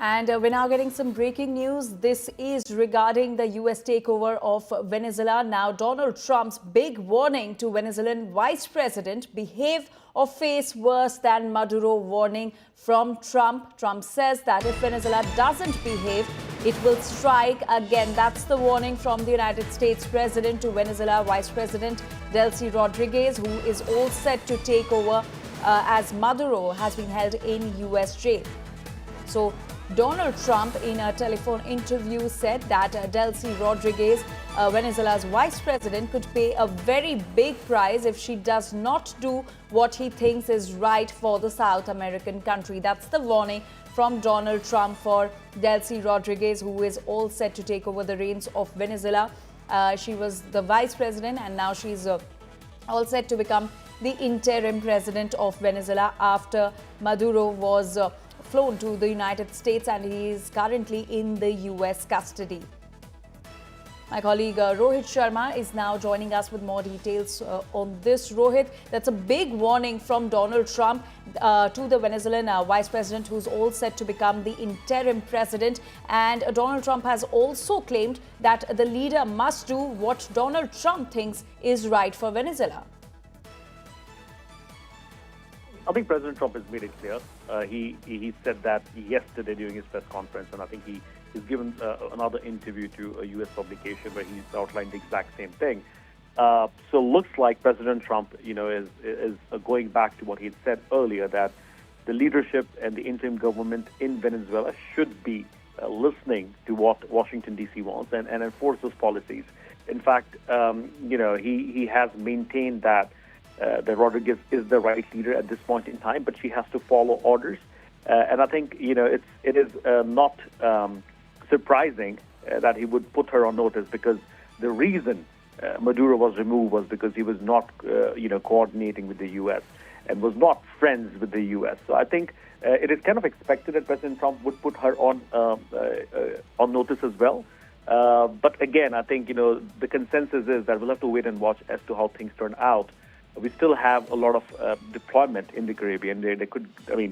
And we're now getting some breaking news. This is regarding the U.S. takeover of Venezuela. Now, Donald Trump's big warning to Venezuelan vice president: behave or face worse than Maduro. Warning from Trump. Trump says that if Venezuela doesn't behave, it will strike again. That's the warning from the United States president to Venezuela Vice President Delcy Rodriguez, who is all set to take over as Maduro has been held in U.S. jail. So, Donald Trump, in a telephone interview, said that Delcy Rodriguez, Venezuela's vice president, could pay a very big price if she does not do what he thinks is right for the South American country. That's the warning from Donald Trump for Delcy Rodriguez, who is all set to take over the reins of Venezuela. She was the vice president, and now she's all set to become the interim president of Venezuela after Maduro was flown to the United States, and he is currently in the U.S. custody. My colleague Rohit Sharma is now joining us with more details on this. Rohit, that's a big warning from Donald Trump to the Venezuelan vice president, who's all set to become the interim president. And Donald Trump has also claimed that the leader must do what Donald Trump thinks is right for Venezuela. I think President Trump has made it clear. He said that yesterday during his press conference, and I think he's given another interview to a U.S. publication where he's outlined the exact same thing. So looks like President Trump, is going back to what he had said earlier, that the leadership and the interim government in Venezuela should be listening to what Washington D.C. wants and enforce those policies. In fact, he has maintained that Rodriguez is the right leader at this point in time, but she has to follow orders. And I think, it is not surprising that he would put her on notice, because the reason Maduro was removed was because he was not, coordinating with the U.S. and was not friends with the U.S. So I think it is kind of expected that President Trump would put her on notice as well. But again, I think, the consensus is that we'll have to wait and watch as to how things turn out. We still have a lot of deployment in the Caribbean.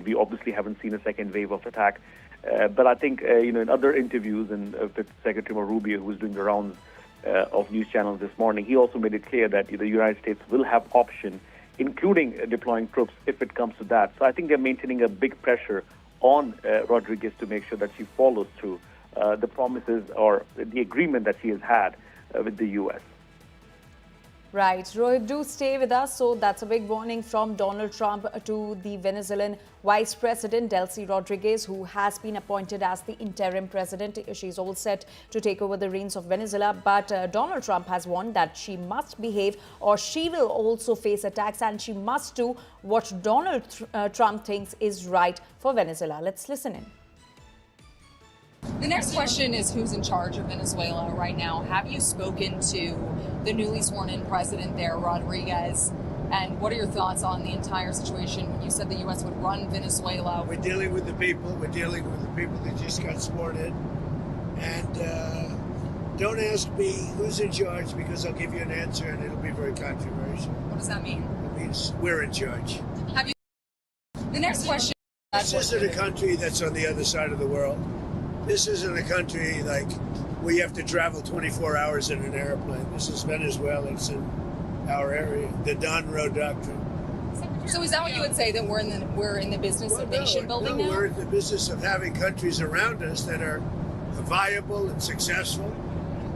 We obviously haven't seen a second wave of attack. But I think, in other interviews and with Secretary Rubio, who was doing the rounds of news channels this morning, he also made it clear that the United States will have option, including deploying troops if it comes to that. So I think they're maintaining a big pressure on Rodriguez to make sure that she follows through the promises or the agreement that she has had with the U.S. Right. Rohit, do stay with us. So that's a big warning from Donald Trump to the Venezuelan Vice President Delcy Rodriguez, who has been appointed as the interim president. She's all set to take over the reins of Venezuela. But Donald Trump has warned that she must behave or she will also face attacks, and she must do what Donald Trump thinks is right for Venezuela. Let's listen in. The next question is, who's in charge of Venezuela right now? Have you spoken to the newly sworn-in president there, Rodriguez? And what are your thoughts on the entire situation? You said the U.S. would run Venezuela. We're dealing with the people. We're dealing with the people that just got sworn in. And don't ask me who's in charge, because I'll give you an answer and it'll be very controversial. What does that mean? It means we're in charge. Have you? The next question. This isn't a country that's on the other side of the world. This isn't a country like where you have to travel 24 hours in an airplane. This is Venezuela. It's in our area. The Don Road Doctrine. So is that what you would say, that we're in the business of nation building now? We're in the business of having countries around us that are viable and successful,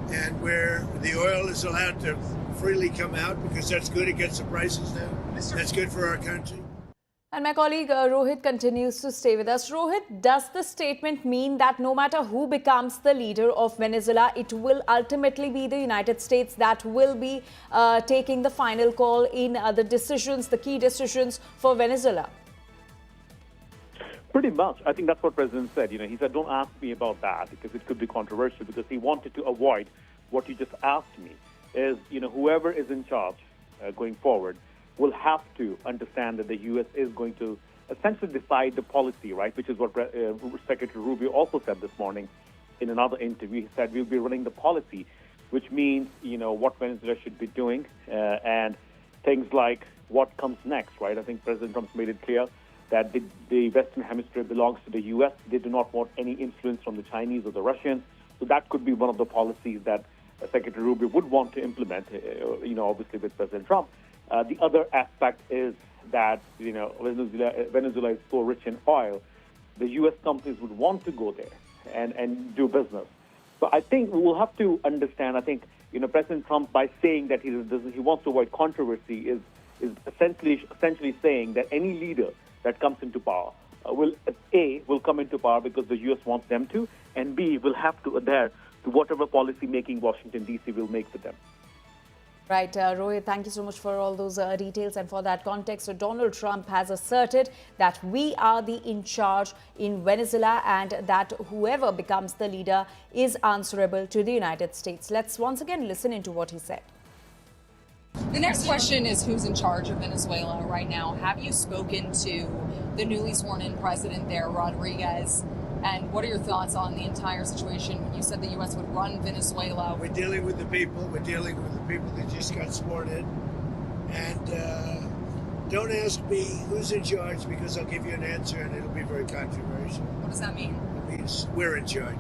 and where the oil is allowed to freely come out, because that's good. It gets the prices down. That's good for our country. And my colleague Rohit continues to stay with us. Rohit, does the statement mean that no matter who becomes the leader of Venezuela, it will ultimately be the United States that will be taking the final call in the key decisions for Venezuela? Pretty much. I think that's what the President said. He said, don't ask me about that, because it could be controversial, because he wanted to avoid what you just asked me, is, whoever is in charge going forward will have to understand that the U.S. is going to essentially decide the policy, right? Which is what Secretary Rubio also said this morning in another interview. He said we'll be running the policy, which means, what Venezuela should be doing and things like what comes next, right? I think President Trump's made it clear that the Western Hemisphere belongs to the U.S. They do not want any influence from the Chinese or the Russians. So that could be one of the policies that Secretary Rubio would want to implement, obviously with President Trump. The other aspect is that, Venezuela is so rich in oil, the U.S. companies would want to go there and do business. So I think we'll have to understand, President Trump, by saying that he wants to avoid controversy, is essentially saying that any leader that comes into power will come into power because the U.S. wants them to, and B, will have to adhere to whatever policy making Washington, D.C. will make for them. Right, Rohit, thank you so much for all those details and for that context. So Donald Trump has asserted that we are the in charge in Venezuela and that whoever becomes the leader is answerable to the United States. Let's once again listen into what he said. The next question is who's in charge of Venezuela right now? Have you spoken to the newly sworn in president there, Rodriguez? And what are your thoughts on the entire situation when you said the U.S. would run Venezuela? We're dealing with the people. We're dealing with the people that just got sworn in. And don't ask me who's in charge because I'll give you an answer and it'll be very controversial. What does that mean? It means we're in charge.